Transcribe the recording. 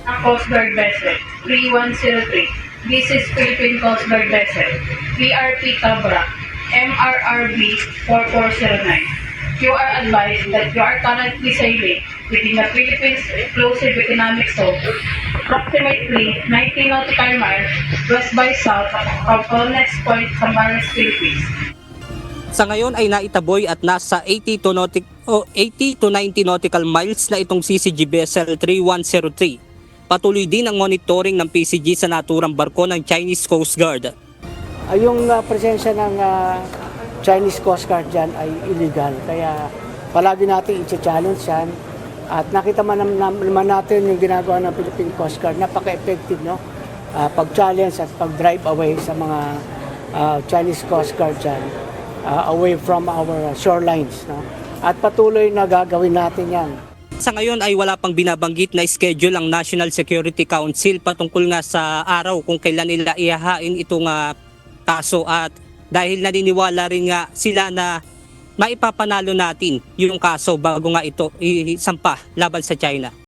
Coast Guard vessel 3103. This is Philippine Coast Guard vessel PRP Cabra MRRB 4409. You are advised that you are currently sailing within the Philippines Exclusive Economic Zone, approximately 90 nautical miles west by south of Hornets Point, Zambales, Philippines. Sa ngayon ay naitaboy at nasa 80 to 90 nautical miles na itong CCG vessel 3103. Patuloy din ang monitoring ng PCG sa naturang barko ng Chinese Coast Guard. Yung presensya ng Chinese Coast Guard dyan ay illegal. Kaya palagi natin i-challenge yan. At nakita naman natin yung ginagawa ng Philippine Coast Guard. Napaka-effective, no? Pag-challenge at pag-drive away sa mga Chinese Coast Guard dyan. Away from our shorelines, no? At patuloy na gagawin natin yan. Sa ngayon ay wala pang binabanggit na schedule ang National Security Council patungkol nga sa araw kung kailan nila ihahain itong kaso, at dahil naniniwala rin nga sila na maipapanalo natin yung kaso bago nga ito isampa laban sa China.